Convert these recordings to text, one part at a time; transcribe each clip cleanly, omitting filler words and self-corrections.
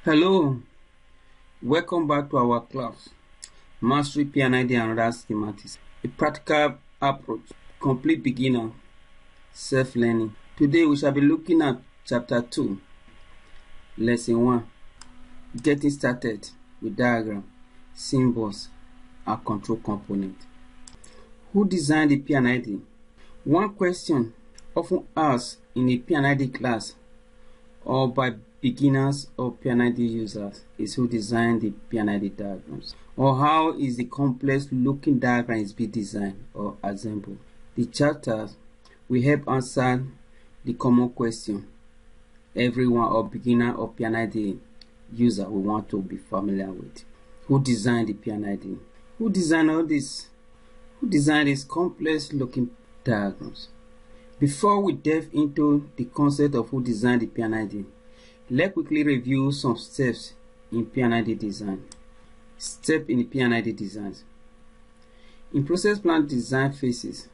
Hello, welcome back to our class, Mastery P&ID and other schematics, a practical approach, complete beginner, self-learning. Today we shall be looking at Chapter 2, Lesson 1, Getting Started with Diagram, Symbols, and Control Component. Who designed the P&ID? One question often asked in a P&ID class or by beginners or P&ID users is who designed the P&ID diagrams, or how is the complex looking diagram is being designed or assembled. The chapters will help answer the common question everyone or beginner or P&ID user will want to be familiar with. Who designed the P&ID? Who designed all this? Who designed these complex looking diagrams? Before we delve into the concept of who designed the P&ID, let's quickly review some steps in P&ID design. Step in the P&ID designs. In process plant design phases,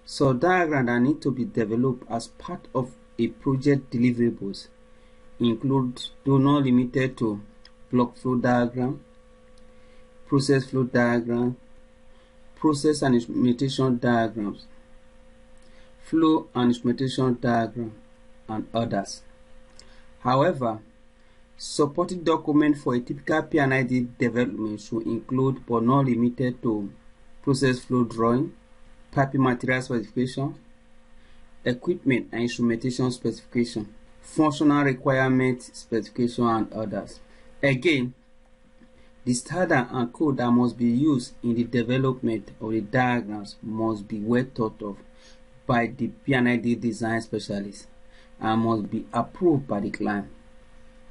so diagrams that need to be developed as part of a project deliverables include, though not limited to, block flow diagram, process flow diagram, process and instrumentation diagrams, flow and instrumentation diagram, and others. However, supporting document for a typical P&ID development should include but not limited to process flow drawing, piping material specification, equipment and instrumentation specification, functional requirement specification, and others. Again, the standard and code that must be used in the development of the diagrams must be well thought of by the P&ID design specialist and must be approved by the client,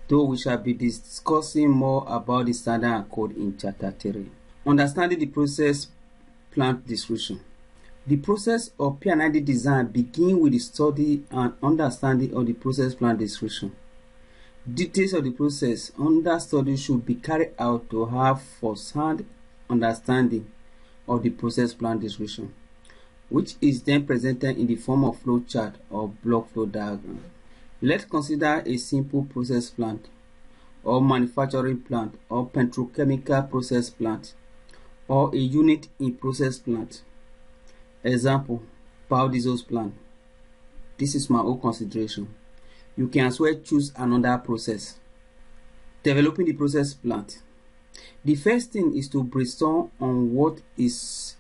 though we shall be discussing more about the standard and code in Chapter 3. Understanding the process plant description. The process of P&ID design begins with the study and understanding of the process plant description. Details of the process under study should be carried out to have first-hand understanding of the process plant description, which is then presented in the form of flow chart or block flow diagram. Let's consider a simple process plant or manufacturing plant or petrochemical process plant or a unit in process plant. Example, biodiesel plant. This is my own consideration. You can as well choose another process. Developing the process plant. The first thing is to brainstorm on what is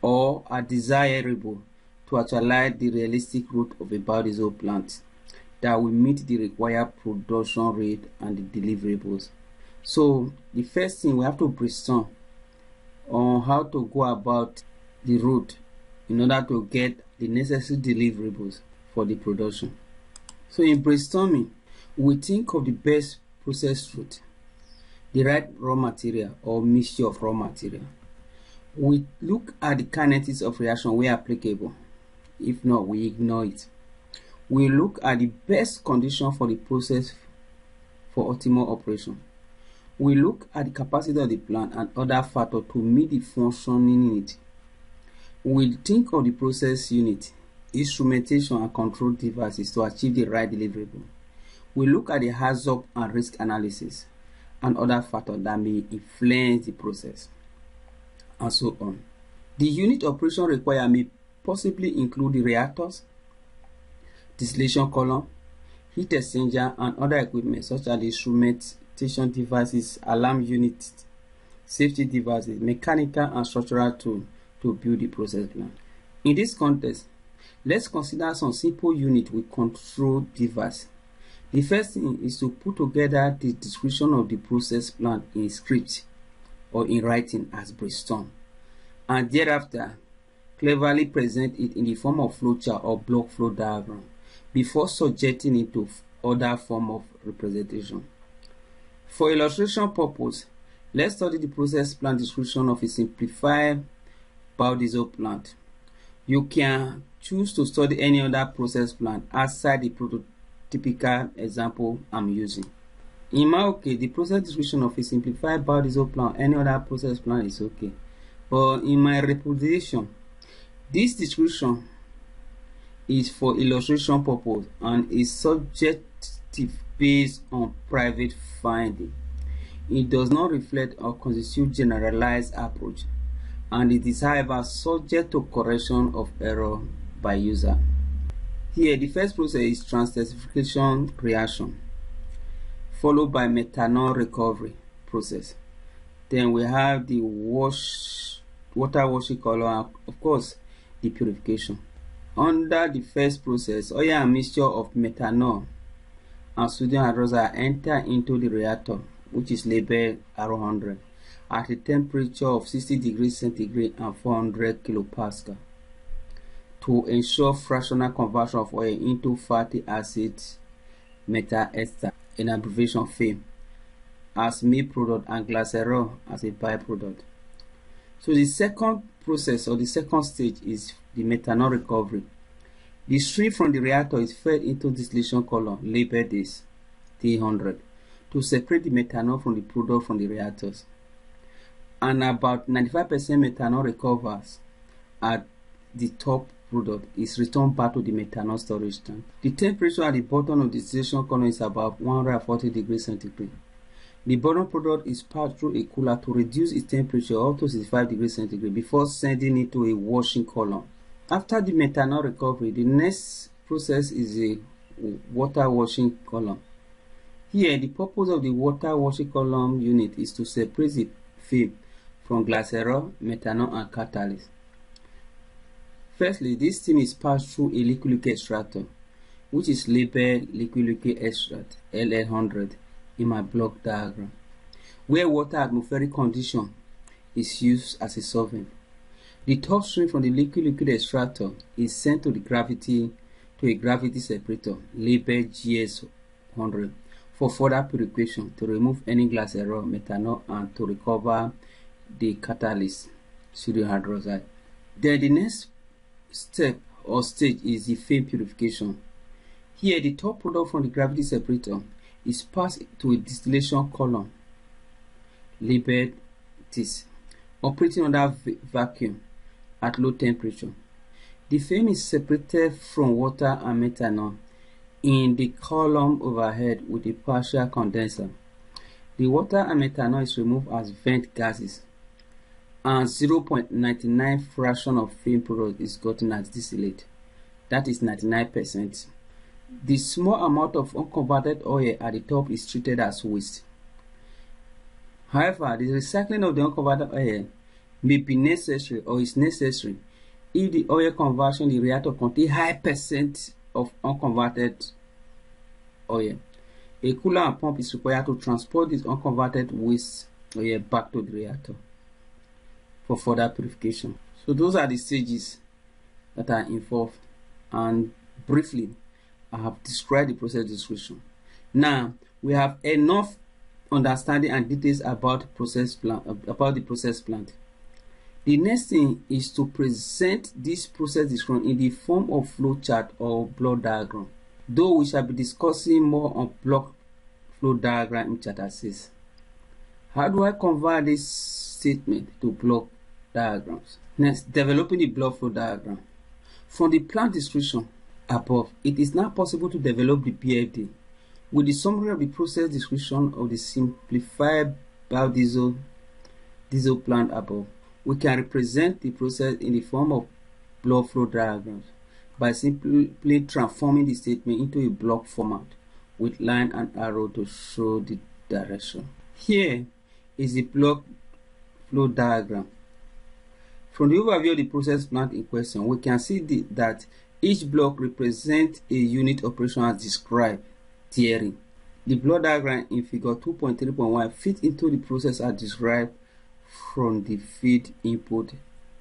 or are desirable to actualize the realistic route of a biodiesel plant that will meet the required production rate and the deliverables. So the first thing, we have to brainstorm on how to go about the route in order to get the necessary deliverables for the production. So in brainstorming, we think of the best process route, the right raw material or mixture of raw material. We look at the kinetics of reaction where applicable. If not, we ignore it. We look at the best condition for the process for optimal operation. We look at the capacity of the plant and other factors to meet the functioning need. We think of the process unit, instrumentation, and control devices to achieve the right deliverable. We look at the hazard and risk analysis and other factors that may influence the process, and so on. The unit operation required may possibly include the reactors, distillation column, heat exchanger, and other equipment such as the instrumentation devices, alarm units, safety devices, mechanical and structural tools to build the process plant. In this context, let's consider some simple units with control device. The first thing is to put together the description of the process plant in script or in writing as brainstorm, and thereafter cleverly present it in the form of flowchart or block flow diagram before subjecting it to other form of representation. For illustration purpose, let's study the process plant description of a simplified biodiesel plant. You can choose to study any other process plant outside the prototypical example I'm using. In my case, the process description of a simplified biodiesel plant, any other process plant is okay. But in my representation, this description is for illustration purpose and is subjective based on private finding. It does not reflect or constitute generalized approach, and it is however subject to correction of error by user. Here, the first process is transesterification reaction, followed by methanol recovery process. Then we have the water washing color, of course, the purification. Under the first process, oil and mixture of methanol and sodium hydroxide enter into the reactor, which is labeled R100, at a temperature of 60 degrees centigrade and 400 kilopascal to ensure fractional conversion of oil into fatty acid methyl ester, in abbreviation FAME, as main product and glycerol as a byproduct. So the second process, or the second stage, is the methanol recovery. The stream from the reactor is fed into distillation column labeled as T100 to separate the methanol from the product from the reactors, and about 95% methanol recovers at the top product is returned back to the methanol storage tank. The temperature at the bottom of the distillation column is about 140 degrees centigrade. The bottom product is passed through a cooler to reduce its temperature up to 65 degrees centigrade before sending it to a washing column. After the methanol recovery, the next process is a water washing column. Here, the purpose of the water washing column unit is to separate the FAME from glycerol, methanol, and catalyst. Firstly, this steam is passed through a liquid extractor, which is labeled liquid extract LL100 in my block diagram, where water atmospheric condition is used as a solvent. The top stream from the liquid extractor is sent to a gravity separator labeled GS100 for further purification to remove any glycerol, methanol, and to recover the catalyst, sodium hydroxide. Then the next step or stage is the FAME purification. Here, the top product from the gravity separator is passed to a distillation column labeled this, operating under vacuum at low temperature. The FAME is separated from water and methanol in the column overhead with a partial condenser. The water and methanol is removed as vent gases, and 0.99 fraction of FAME product is gotten as distillate, that is 99%. The small amount of unconverted oil at the top is treated as waste. However, the recycling of the unconverted oil may be necessary or is necessary if the oil conversion in the reactor contains high percent of unconverted oil. A cooler and pump is required to transport this unconverted waste oil back to the reactor for further purification. So those are the stages that are involved, and briefly I have described the process description. Now we have enough understanding and details about the process plant. The next thing is to present this process description in the form of flow chart or block diagram, though we shall be discussing more on block flow diagram in chapter 6. How do I convert this statement to block diagrams? Next, developing the block flow diagram. From the plant description above, it is now possible to develop the PFD with the summary of the process description of the simplified biodiesel plant above. We can represent the process in the form of block flow diagrams by simply transforming the statement into a block format with line and arrow to show the direction. Here is the block flow diagram. From the overview of the process plant in question, we can see that each block represents a unit operation as described therein. The block diagram in figure 2.3.1 fits into the process as described from the feed input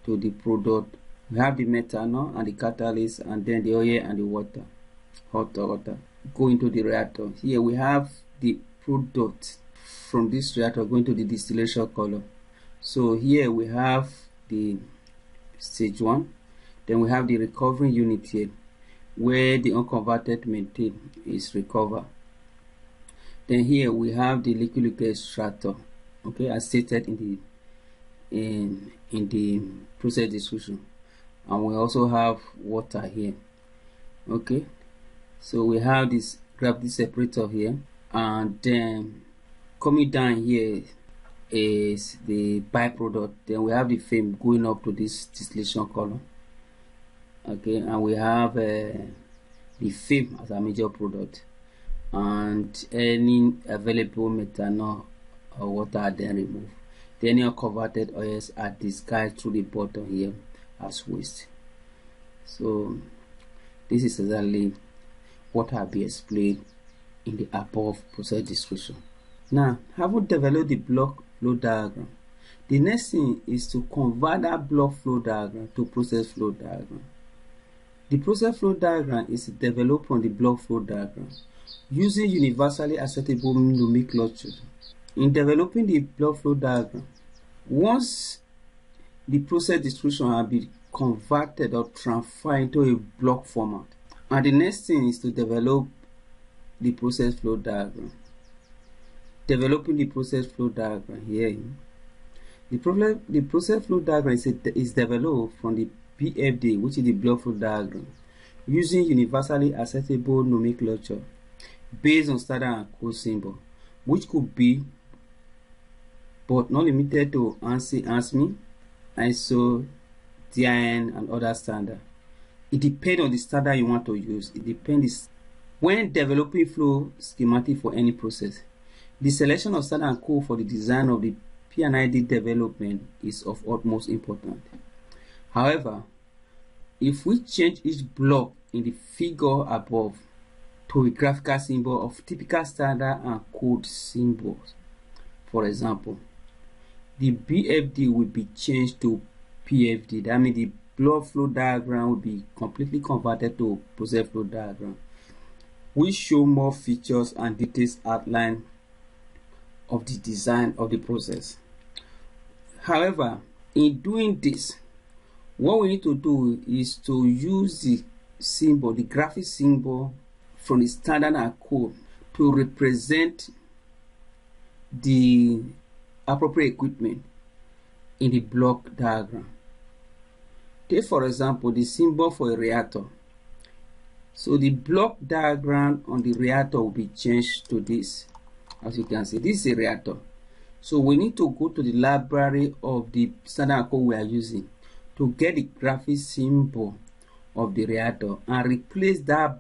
to the product. We have the methanol and the catalyst, and then the oil and the water, hot water, go into the reactor. Here we have the product from this reactor going to the distillation column. So here we have the stage 1. Then we have the recovering unit here, where the unconverted methane is recovered. Then here we have the liquid extractor, okay, as stated in the process description, and we also have water here. Okay, so we have this gravity separator here, and then coming down here is the byproduct. Then we have the film going up to this distillation column. Okay, and we have the film as a major product, and any available methanol or water are then removed. The any unconverted oils are discarded through the bottom here as waste. So this is exactly what I'll be explained in the above process description. Now, having developed the block flow diagram, the next thing is to convert that block flow diagram to process flow diagram. The process flow diagram is developed from the block flow diagram using universally acceptable nomenclature. In developing the block flow diagram, once the process description has been converted or transferred into a block format, and the next thing is to develop the process flow diagram. Developing the process flow diagram here. The process flow diagram is developed from the PFD, which is the block flow diagram, using universally acceptable nomenclature based on standard and code symbol, which could be but not limited to ANSI, ANSME, ISO, DIN, and other standard. It depends on the standard you want to use. It depends. When developing flow schematic for any process, the selection of standard and code for the design of the P&ID development is of utmost importance. However, if we change each block in the figure above to a graphical symbol of typical standard and code symbols, for example, the BFD will be changed to PFD. That means the block flow diagram will be completely converted to process flow diagram, which show more features and details outline of the design of the process. However, in doing this, what we need to do is to use the symbol, the graphic symbol from the standard and code to represent the appropriate equipment in the block diagram. Take for example the symbol for a reactor. So the block diagram on the reactor will be changed to this. As you can see, this is a reactor. So we need to go to the library of the standard code we are using to get the graphic symbol of the reactor and replace that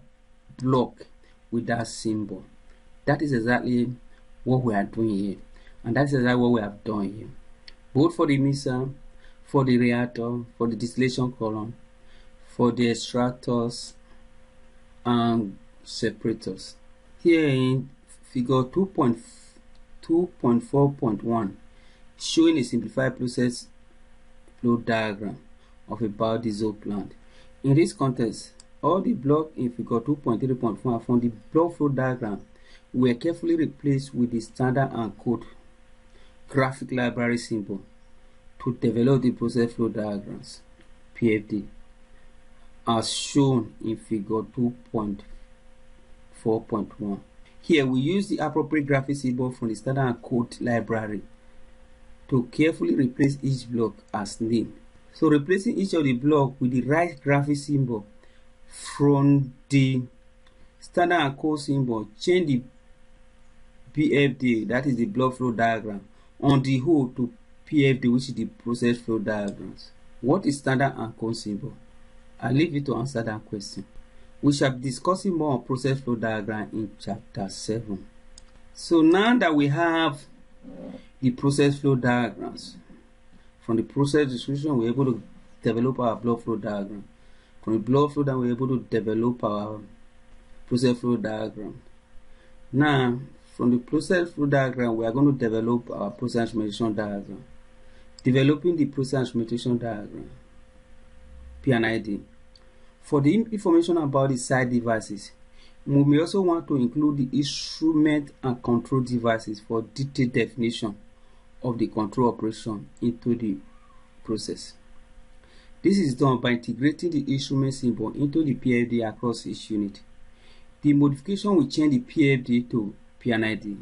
block with that symbol. That is exactly what we are doing here, and that's exactly what we have done here, both for the mixer, for the reactor, for the distillation column, for the extractors and separators. Here in figure 2.4.1, showing a simplified process flow diagram of a biodiesel plant. In this context, all the blocks in figure 2.3.1 from the block flow diagram were carefully replaced with the standard and code graphic library symbol to develop the process flow diagrams, PFD, as shown in figure 2.4.1. Here we use the appropriate graphic symbol from the standard and code library to carefully replace each block as named. So replacing each of the block with the right graphic symbol from the standard and code symbol, change the PFD, that is the block flow diagram, on the whole to PFD, which is the process flow diagrams. What is standard and code symbol? I'll leave you to answer that question. We shall be discussing more on process flow diagram in chapter 7. So now that we have the process flow diagrams, from the process description we're able to develop our block flow diagram. From the block flow diagram we're able to develop our process flow diagram. Now from the process flow diagram we are going to develop our process instrumentation diagram. Developing the process instrumentation diagram, P&ID. For the information about the site devices, we may also want to include the instrument and control devices for detailed definition of the control operation into the process. This is done by integrating the instrument symbol into the PFD across each unit. The modification will change the PFD to P&ID,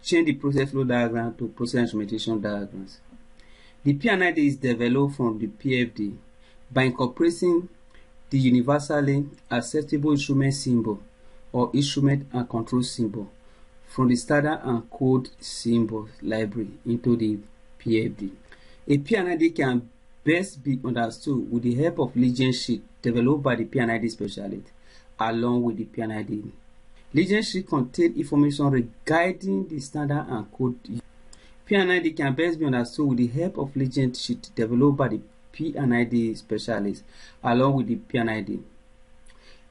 change the process flow diagram to process instrumentation diagrams. The P&ID is developed from the PFD by incorporating the universally acceptable instrument symbol or instrument and control symbol from the standard and code symbols library into the PFD. A P&ID can best be understood with the help of legend sheet developed by the P&ID specialist along with the P&ID. Legend sheet contain information regarding the standard and code. P&ID can best be understood with the help of legend sheet developed by the P&ID specialist along with the P&ID.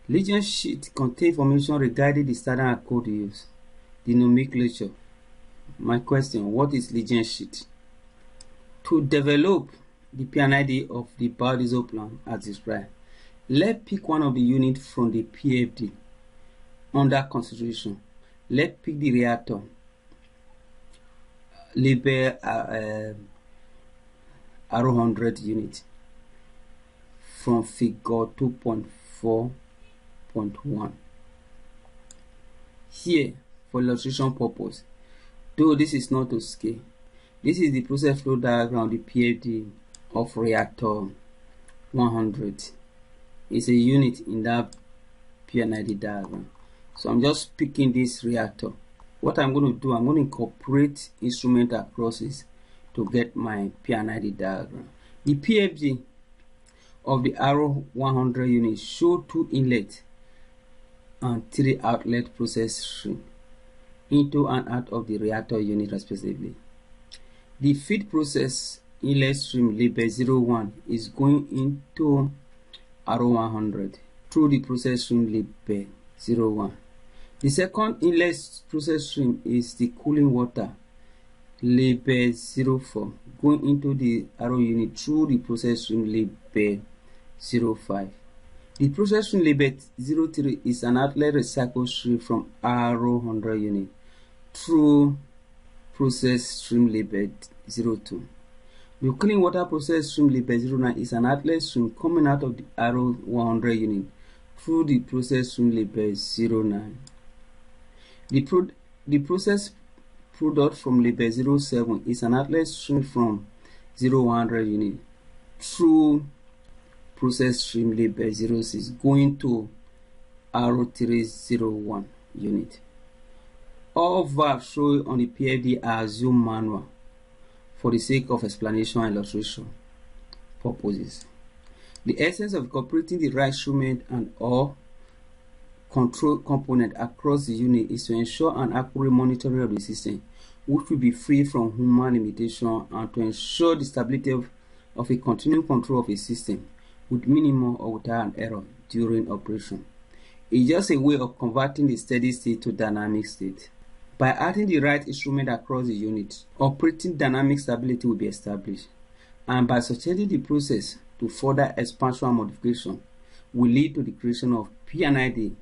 Legend sheet contain information regarding the standard and code used, the nomenclature. My question, what is legend sheet? To develop the P&ID of the biodiesel plant as described, let's pick one of the units from the PFD under consideration. Let's pick the reactor, label R100 unit from figure 2.4.1. Here, for illustration purpose, though this is not to scale, this is the process flow diagram of the PFD of reactor 100. It's a unit in that P&ID diagram. So I'm just picking this reactor. What I'm going to do, I'm going to incorporate instrument across it to get my P&ID diagram. The PFD of the R100 unit show 2 inlet and 3 outlet process stream into and out of the reactor unit respectively. The feed process inlet stream label 01 is going into R100 through the process stream label 01. The second inlet process stream is the cooling water label 04 going into the RO unit through the process stream label 05. The process stream label 03 is an outlet recycle stream from R100 unit through process stream label 02. The cooling water process stream label 09 is an outlet stream coming out of the R100 unit through the process stream label 09. The process product from label 07 is an outlet stream from 0100 unit through process stream label 06 going to R301 unit. All verbs shown on the PFD are assumed manual for the sake of explanation and illustration purposes. The essence of incorporating the right instrument and or control component across the unit is to ensure an accurate monitoring of the system, which will be free from human limitation, and to ensure the stability of a continuing control of a system with minimal or without an error during operation. It's just a way of converting the steady state to dynamic state. By adding the right instrument across the unit, operating dynamic stability will be established, and by suggesting the process to further expansion and modification will lead to the creation of P&ID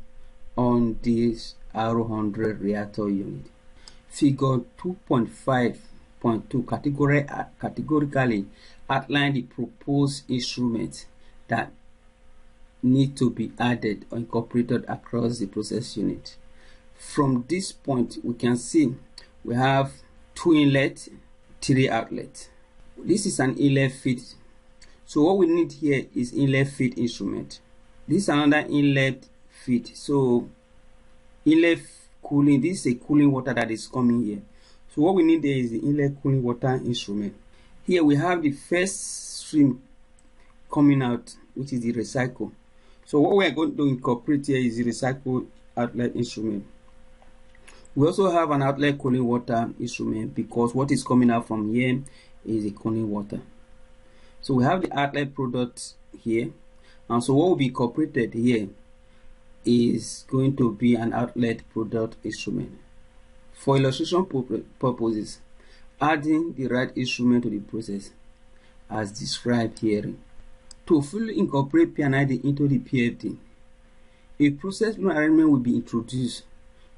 on this R100 reactor unit. Figure 2.5.2 categorically outline the proposed instruments that need to be added or incorporated across the process unit. From this point, we can see we have 2 inlet, 3 outlet. This is an inlet feed. So what we need here is inlet feed instrument. This is another inlet feed. So inlet cooling, this is a cooling water that is coming here. So what we need there is the inlet cooling water instrument. Here we have the first stream coming out, which is the recycle. So what we are going to incorporate here is the recycle outlet instrument. We also have an outlet cooling water instrument because what is coming out from here is the cooling water. So we have the outlet product here, and so what will be incorporated here is going to be an outlet product instrument. For illustration purposes, adding the right instrument to the process as described here. To fully incorporate P&ID into the PFD, a process flow arrangement will be introduced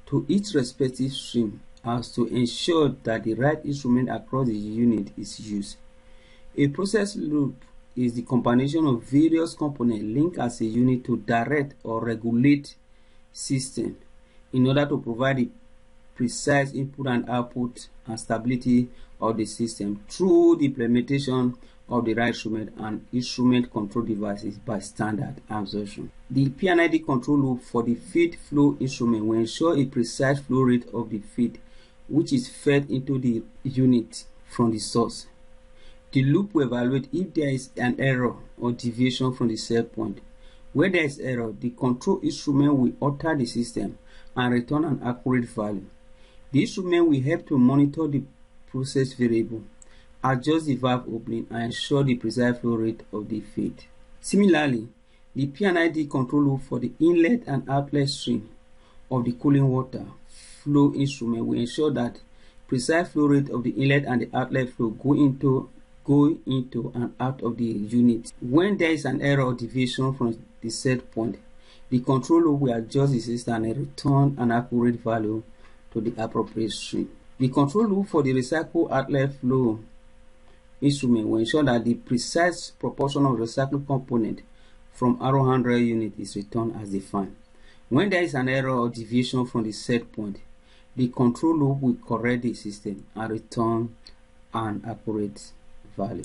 to each respective stream as to ensure that the right instrument across the unit is used. A process loop is the combination of various components linked as a unit to direct or regulate system in order to provide the precise input and output and stability of the system through the implementation of the right instrument and instrument control devices by standard absorption. The P&ID control loop for the feed flow instrument will ensure a precise flow rate of the feed which is fed into the unit from the source. The loop will evaluate if there is an error or deviation from the set point. Where there is error, the control instrument will alter the system and return an accurate value. The instrument will help to monitor the process variable, adjust the valve opening, and ensure the precise flow rate of the feed. Similarly, the P&ID control loop for the inlet and outlet stream of the cooling water flow instrument will ensure that precise flow rate of the inlet and the outlet flow go into and out of the unit. When there is an error or deviation from the set point, the control loop will adjust the system and return an accurate value to the appropriate stream. The control loop for the recycle outlet flow instrument will ensure that the precise proportion of recycled component from R100 unit is returned as defined. When there is an error or deviation from the set point, the control loop will correct the system and return an accurate value.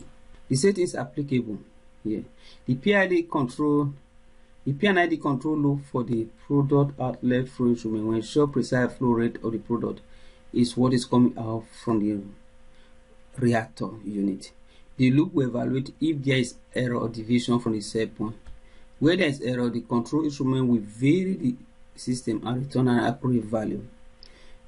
The settings applicable here. The P&ID control loop for the product outlet flow instrument will ensure precise flow rate of the product is what is coming out from the reactor unit. The loop will evaluate if there is error or deviation from the set point. Where there is error, the control instrument will vary the system and return an accurate value.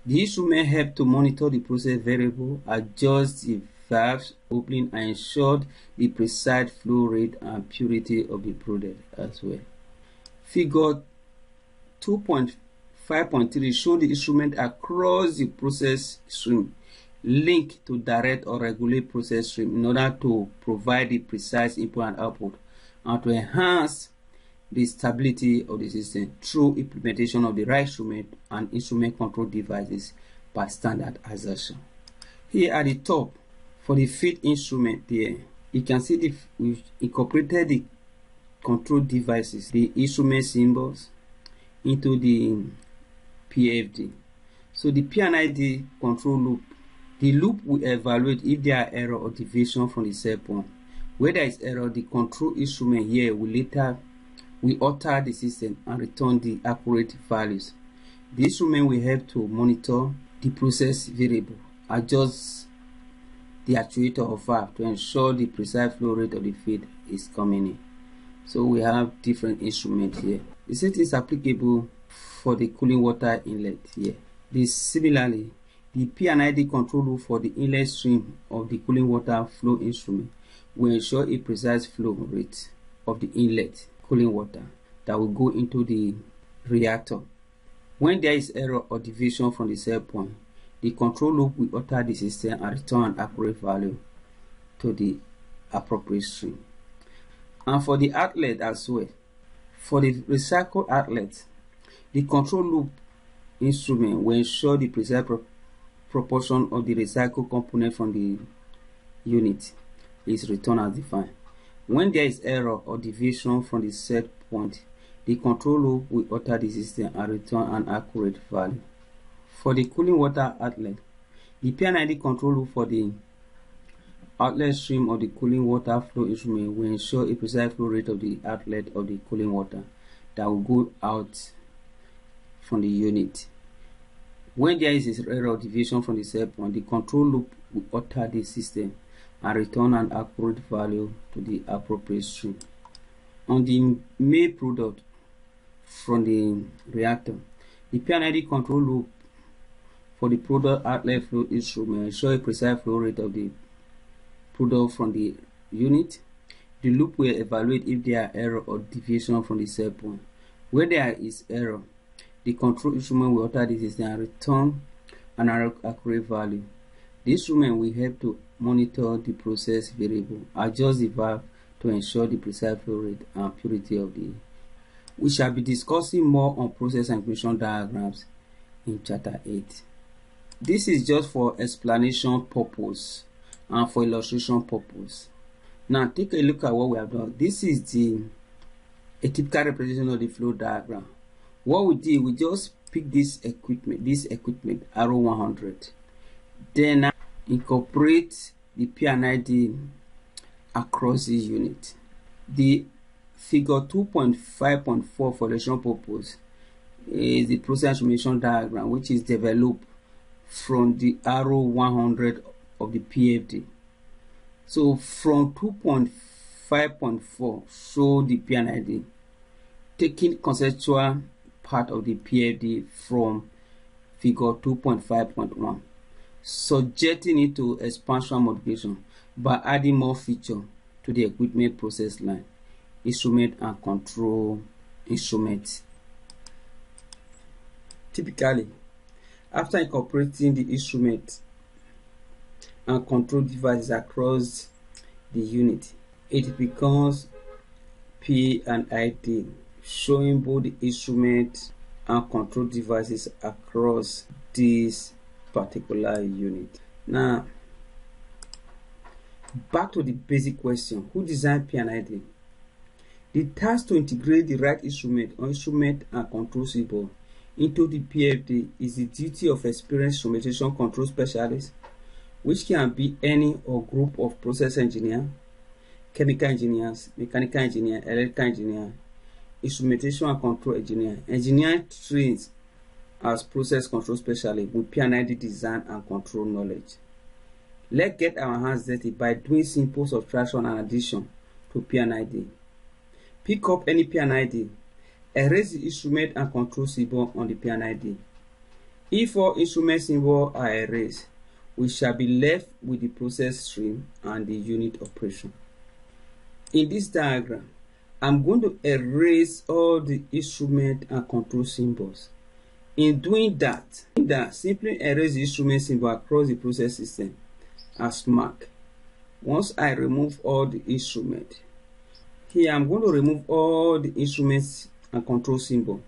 The instrument helps to monitor the process variable, adjust the valves opening, and ensure the precise flow rate and purity of the product as well. Figure 2.5.3 shows the instrument across the process stream linked to direct or regulate process stream in order to provide the precise input and output and to enhance the stability of the system through implementation of the right instrument and instrument control devices by standard assertion. Here at the top, for the feed instrument here, you can see we've incorporated the control devices, the instrument symbols, into the PFD. So the P&ID control loop, the loop will evaluate if there are error or deviation from the set point. Where there is error, the control instrument here will alter the system and return the accurate values. The instrument will help to monitor the process variable, adjust the actuator or valve to ensure the precise flow rate of the feed is coming in. So we have different instruments here. The set is applicable for the cooling water inlet here. Similarly, the P&ID control loop for the inlet stream of the cooling water flow instrument will ensure a precise flow rate of the inlet cooling water that will go into the reactor. When there is error or deviation from the set point, the control loop will alter the system and return an accurate value to the appropriate stream. And for the outlet as well, for the recycle outlet, the control loop instrument will ensure the precise proportion of the recycled component from the unit is returned as defined. When there is error or deviation from the set point, the control loop will alter the system and return an accurate value. For the cooling water outlet, the P&ID control loop for the outlet stream of the cooling water flow instrument will ensure a precise flow rate of the outlet of the cooling water that will go out from the unit. When there is an error or deviation from the set point, the control loop will alter the system and return an accurate value to the appropriate stream. On the main product from the reactor, the P&ID control loop for the product outlet flow instrument ensure a precise flow rate of the product from the unit. The loop will evaluate if there are error or deviation from the set point. Where there is error, the control instrument will alter the system and return an accurate value. The instrument will help to monitor the process variable, adjust the valve to ensure the precise flow rate and purity of the. We shall be discussing more on process and equation diagrams in chapter 8. This is just for explanation purpose and for illustration purpose. Now take a look at what we have done. This is a typical representation of the flow diagram. What we did, we just pick this equipment R100. Then incorporate the P&ID across this unit. The figure 2.5.4 for illustration purpose is the process instrumentation diagram, which is developed from the arrow 100 of the PFD. So from 2.5.4 show the P&ID, taking conceptual part of the PFD from figure 2.5.1, subjecting it to expansion modification by adding more feature to the equipment process line, instrument and control instruments. Typically, after incorporating the instrument and control devices across the unit, it becomes P&ID, showing both the instrument and control devices across this particular unit. Now, back to the basic question: who designed P&ID? The task to integrate the right instrument or instrument and control symbol into the PFD is the duty of experienced instrumentation control specialists, which can be any or group of process engineers, chemical engineers, mechanical engineers, electrical engineers, instrumentation and control engineer trained as process control specialist with P&ID design and control knowledge. Let's get our hands dirty by doing simple subtraction and addition to P&ID. Pick up any P&ID, erase the instrument and control symbol on the P&ID. If all instrument symbols are erased, we shall be left with the process stream and the unit operation. In this diagram, I'm going to erase all the instrument and control symbols. In doing that, simply erase the instrument symbol across the process system as mark. Once I remove all the instrument, here I'm going to remove all the instruments and control symbol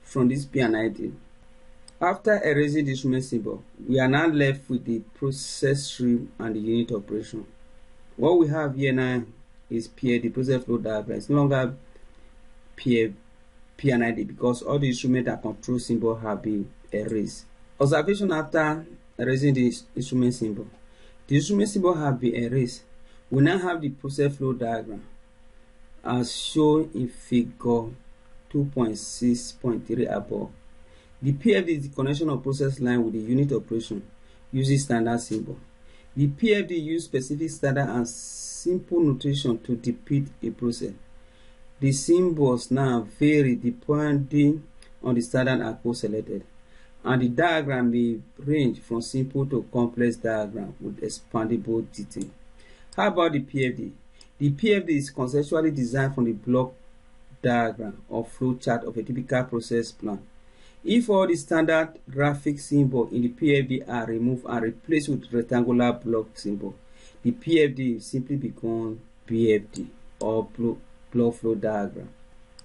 from this P&ID. After erasing the instrument symbol, we are now left with the process stream and the unit operation. What we have here now is the process flow diagram. It's no longer P&ID because all the instrument and control symbol have been erased. Observation after erasing the instrument symbol. The instrument symbol have been erased. We now have the process flow diagram as shown in figure 2.6.3 above. The PFD is the connection of process line with the unit operation using standard symbol. The PFD uses specific standard and simple notation to depict a process. The symbols now vary depending on the standard and code selected, and the diagram may range from simple to complex diagram with expandable detail. How about the PFD? The PFD is conceptually designed from the block diagram or flow chart of a typical process plan. If all the standard graphic symbols in the PFD are removed and replaced with rectangular block symbol, the PFD simply becomes BFD or block flow diagram.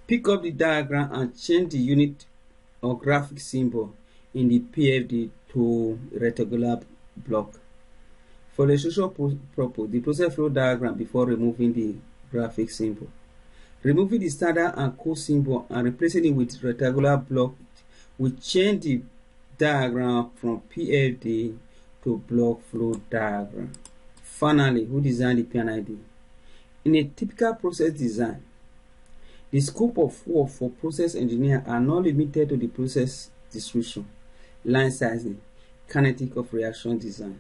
Pick up the diagram and change the unit or graphic symbol in the PFD to rectangular block. For illustration purpose, the process flow diagram before removing the graphic symbol. Removing the standard and code symbol and replacing it with rectangular block will change the diagram from PFD to block flow diagram. Finally, who designed the P&ID? In a typical process design, the scope of work for process engineer are not limited to the process description, line sizing, kinetic of reaction design,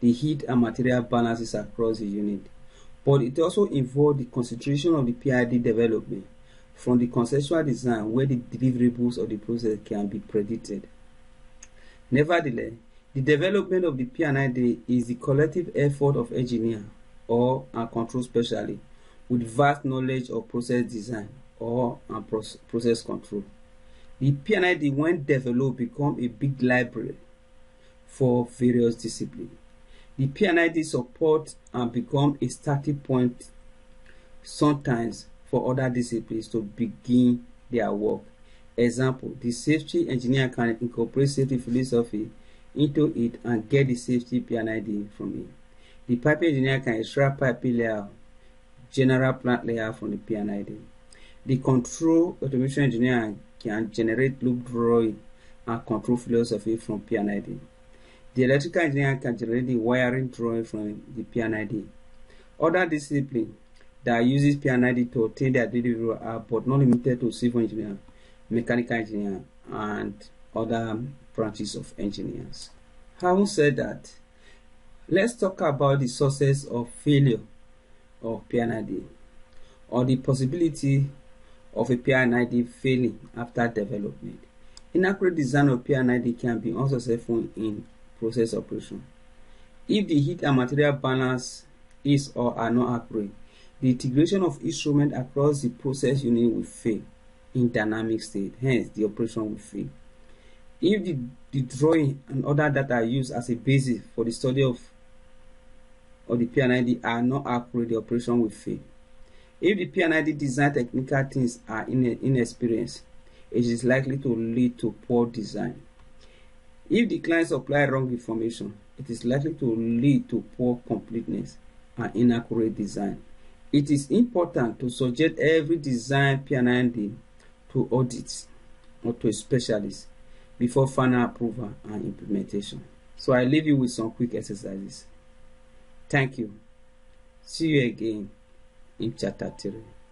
the heat and material balances across the unit, but it also involves the consideration of the P&ID development from the conceptual design where the deliverables of the process can be predicted. Nevertheless, the development of the P&ID is the collective effort of engineer or a control specialist with vast knowledge of process design or process control. The P&ID, when developed, become a big library for various disciplines. The P&ID support and become a starting point sometimes for other disciplines to begin their work. Example, the safety engineer can incorporate safety philosophy into it and get the safety P&ID from it. The pipe engineer can extract piping layout, general plant layout from the P&ID. The control automation engineer can generate loop drawing and control philosophy from P&ID. The electrical engineer can generate the wiring drawing from the P&ID. Other disciplines that uses P&ID to obtain their delivery are but not limited to civil engineer, mechanical engineer, and other branches of engineers. Having said that, let's talk about the sources of failure of P&ID, or the possibility of a P&ID failing after development. Inaccurate design of P&ID can be unsuccessful in process operation. If the heat and material balance is or are not accurate, the integration of instruments across the process unit will fail in dynamic state, hence the operation will fail. If the drawing and other data used as a basis for the study of the P&ID are not accurate, the operation will fail. If the P&ID design technical things are inexperienced, it is likely to lead to poor design. If the client supply wrong information, it is likely to lead to poor completeness and inaccurate design. It is important to subject every design P&ID to audit or to a specialist before final approval and implementation. So I leave you with some quick exercises. Thank you. See you again in chapter 3.